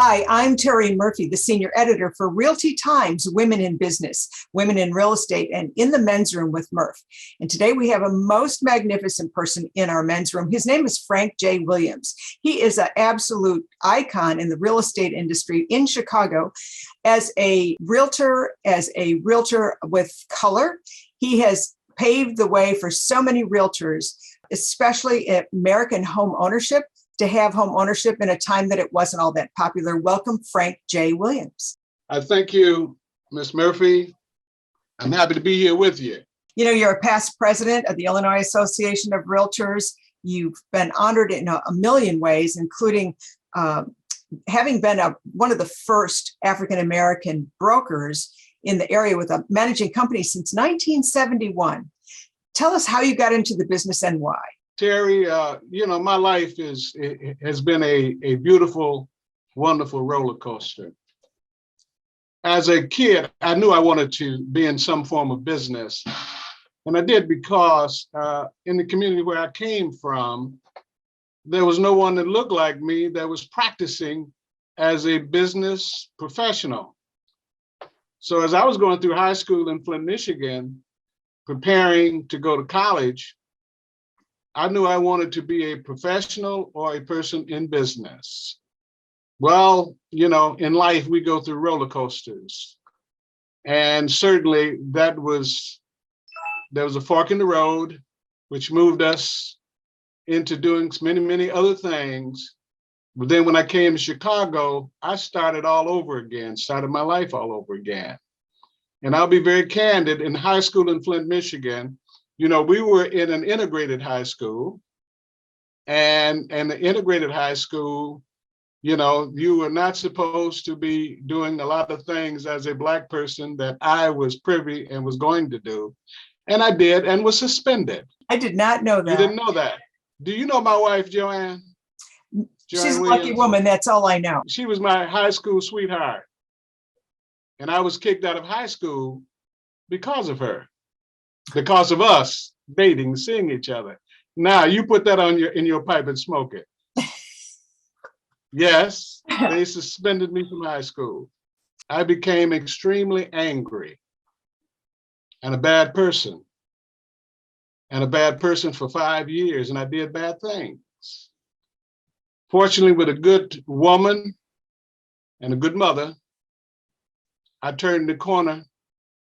Hi, I'm Terry Murphy, the senior editor for Realty Times, Women in Business, Women in Real Estate, and in the men's room with Murph. And today we have a most magnificent person in our men's room. His name is Frank J. Williams. He is an absolute icon in the real estate industry in Chicago. As a realtor with color, he has paved the way for so many realtors, especially at American home ownership, to have home ownership in a time that it wasn't all that popular. Welcome, Frank J. Williams. I thank you, Ms. Murphy. I'm happy to be here with you. You know, you're a past president of the Illinois Association of Realtors. You've been honored in a million ways, including having been one of the first African-American brokers in the area with a managing company since 1971. Tell us how you got into the business and why. Terry, my life has been a beautiful, wonderful roller coaster. As a kid, I knew I wanted to be in some form of business. And I did because in the community where I came from, there was no one that looked like me that was practicing as a business professional. So as I was going through high school in Flint, Michigan, preparing to go to college, I knew I wanted to be a professional or a person in business. Well, in life, we go through roller coasters. And certainly there was a fork in the road, which moved us into doing many, many other things. But then when I came to Chicago, I started all over again, started my life all over again. And I'll be very candid, in high school in Flint, Michigan, we were in an integrated high school, and the integrated high school, you were not supposed to be doing a lot of things as a Black person that I was privy and was going to do. And I did, and was suspended. I did not know that. You didn't know that. Do you know my wife, Joanne? She's a lucky woman, that's all I know. She was my high school sweetheart. And I was kicked out of high school because of her. Because of us dating, seeing each other. Now you put that in your pipe and smoke it. Yes, they suspended me from high school. I became extremely angry and a bad person. And a bad person for 5 years, and I did bad things. Fortunately, with a good woman and a good mother, I turned the corner,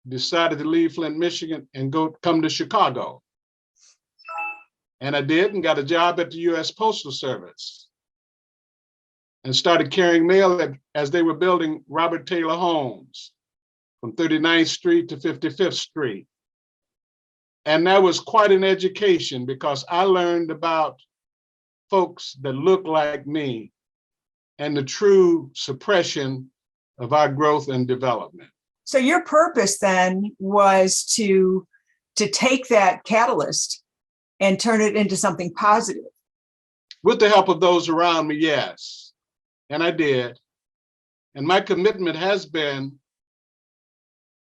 decided to leave Flint, Michigan, and come to Chicago. And I did, and got a job at the U.S. Postal Service, and started carrying mail as they were building Robert Taylor homes from 39th Street to 55th Street. And that was quite an education, because I learned about folks that look like me and the true suppression of our growth and development. So your purpose then was to take that catalyst and turn it into something positive. With the help of those around me, yes. And I did. And my commitment has been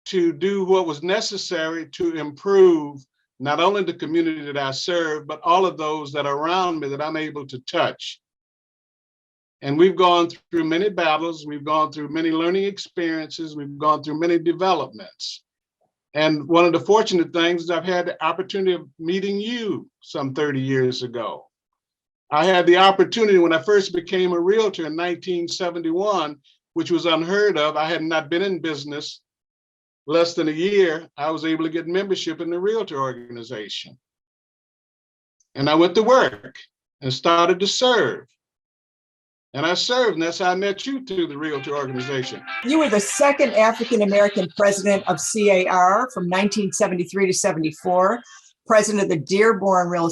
to do what was necessary to improve not only the community that I serve, but all of those that are around me that I'm able to touch. And we've gone through many battles, we've gone through many learning experiences, we've gone through many developments. And one of the fortunate things is I've had the opportunity of meeting you some 30 years ago. I had the opportunity when I first became a realtor in 1971, which was unheard of. I had not been in business less than a year. I was able to get membership in the Realtor organization. And I went to work and started to serve. And I served, and that's how I met you through the Realtor organization. You were the second African-American president of CAR from 1973 to 74, president of the Dearborn Real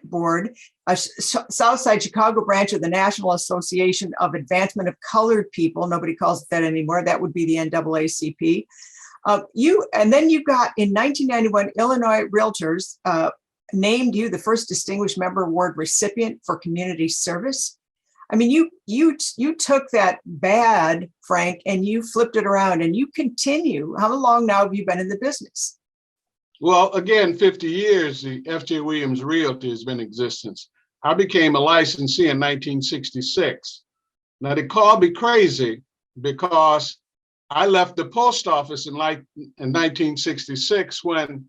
Board, a Southside Chicago branch of the National Association of Advancement of Colored People. Nobody calls it that anymore. That would be the NAACP. And then you got, in 1991, Illinois Realtors named you the first Distinguished Member Award recipient for community service. I mean, you took that bad, Frank, and you flipped it around, and you continue. How long now have you been in the business? Well, again, 50 years, the F.J. Williams Realty has been in existence. I became a licensee in 1966. Now they called me crazy because I left the post office in 1966 when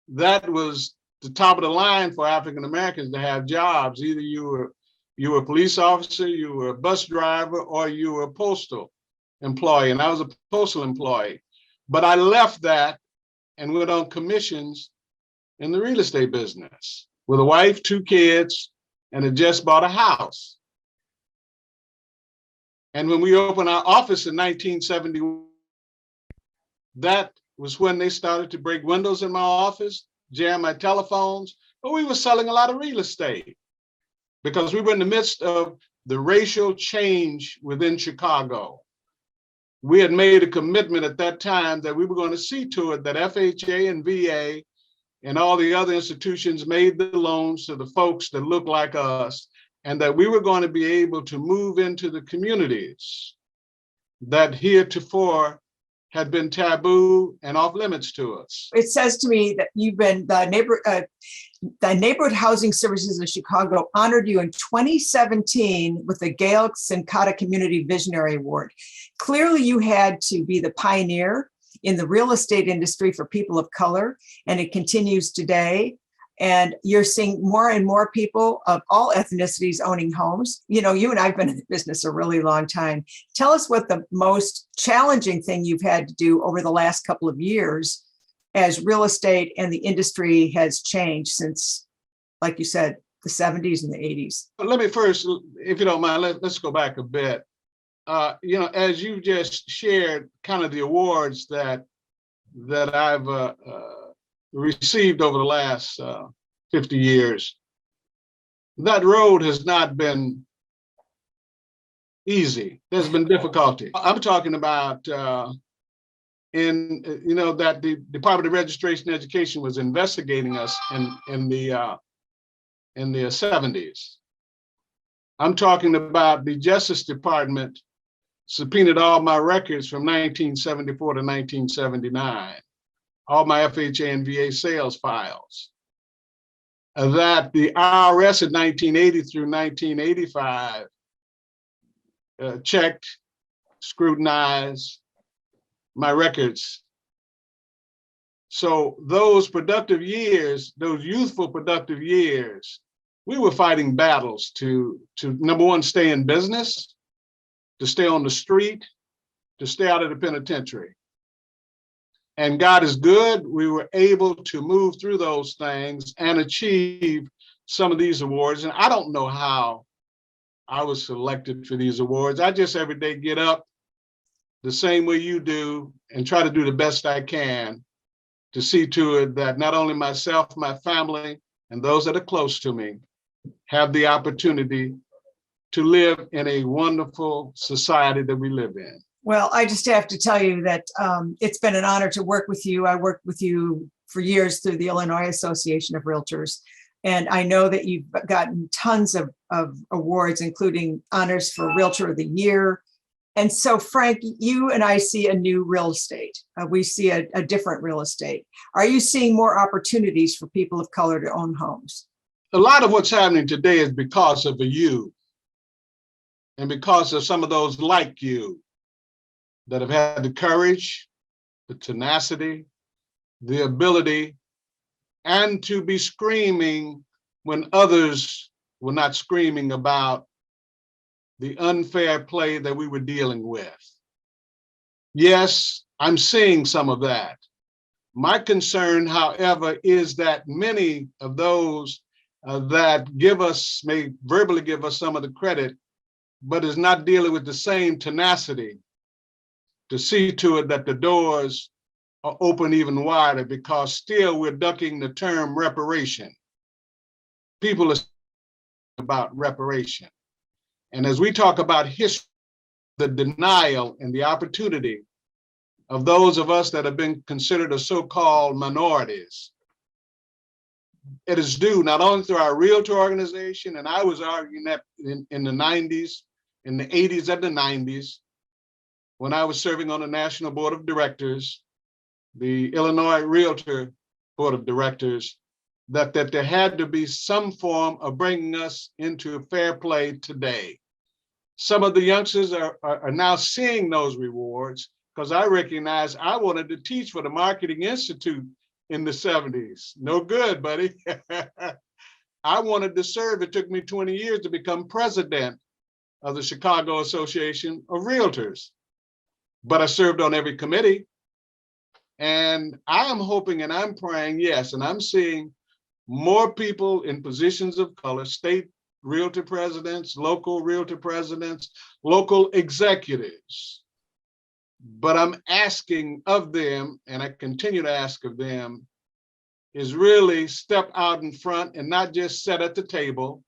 that was the top of the line for African Americans to have jobs. Either you were a police officer, you were a bus driver, or you were a postal employee. And I was a postal employee. But I left that and went on commissions in the real estate business with a wife, 2 kids, and had just bought a house. And when we opened our office in 1970, that was when they started to break windows in my office, jam my telephones, but we were selling a lot of real estate because we were in the midst of the racial change within Chicago. We had made a commitment at that time that we were going to see to it that FHA and VA and all the other institutions made the loans to the folks that looked like us, and that we were going to be able to move into the communities that heretofore had been taboo and off limits to us. It says to me that you've been the Neighborhood Housing Services of Chicago honored you in 2017 with the Gail Sincata Community Visionary Award. Clearly, you had to be the pioneer in the real estate industry for people of color, and it continues today. And you're seeing more and more people of all ethnicities owning homes. You know, you and I've been in the business a really long time. Tell us what the most challenging thing you've had to do over the last couple of years as real estate and the industry has changed since, like you said, the 70s and the 80s. Let me first, if you don't mind, let's go back a bit. You know, as you just shared kind of the awards that I've received over the last 50 years, that road has not been easy. There's been difficulty. I'm talking about that the Department of Registration and Education was investigating us in the 70s. I'm talking about the Justice Department subpoenaed all my records from 1974 to 1979. All my FHA and VA sales files, that the IRS in 1980 through 1985 checked, scrutinized my records. So those productive years, those youthful productive years, we were fighting battles to number one, stay in business, to stay on the street, to stay out of the penitentiary. And God is good. We were able to move through those things and achieve some of these awards. And I don't know how I was selected for these awards. I just every day get up the same way you do and try to do the best I can to see to it that not only myself, my family, and those that are close to me have the opportunity to live in a wonderful society that we live in. Well, I just have to tell you that it's been an honor to work with you. I worked with you for years through the Illinois Association of Realtors. And I know that you've gotten tons of awards, including honors for Realtor of the Year. And so, Frank, you and I see a new real estate. We see a different real estate. Are you seeing more opportunities for people of color to own homes? A lot of what's happening today is because of you and because of some of those like you that have had the courage, the tenacity, the ability, and to be screaming when others were not screaming about the unfair play that we were dealing with. Yes, I'm seeing some of that. My concern, however, is that many of those that may verbally give us some of the credit, but is not dealing with the same tenacity to see to it that the doors are open even wider, because still we're ducking the term reparation. People are about reparation. And as we talk about history, the denial and the opportunity of those of us that have been considered as so-called minorities, it is due not only through our Realtor organization, and I was arguing that in the 90s, in the 80s and the 90s, when I was serving on the National Board of Directors, the Illinois Realtor Board of Directors, that there had to be some form of bringing us into fair play today. Some of the youngsters are now seeing those rewards because I recognize I wanted to teach for the Marketing Institute in the 70s. No good, buddy. I wanted to serve. It took me 20 years to become president of the Chicago Association of Realtors, but I served on every committee. And I am hoping and I'm praying, yes, and I'm seeing more people in positions of color, state realtor presidents, local realtor presidents, local executives. But I'm asking of them, and I continue to ask of them, is really step out in front and not just sit at the table,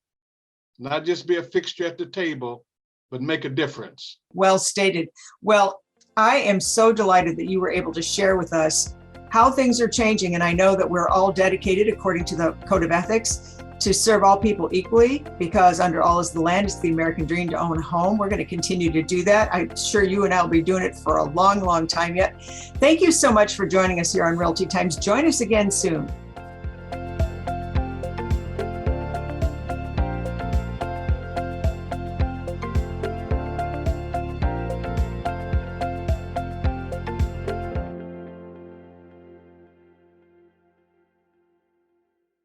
not just be a fixture at the table, but make a difference. Well stated. Well, I am so delighted that you were able to share with us how things are changing. And I know that we're all dedicated, according to the Code of Ethics, to serve all people equally, because under all is the land. It's the American dream to own a home. We're going to continue to do that. I'm sure you and I will be doing it for a long, long time yet. Thank you so much for joining us here on Realty Times. Join us again soon.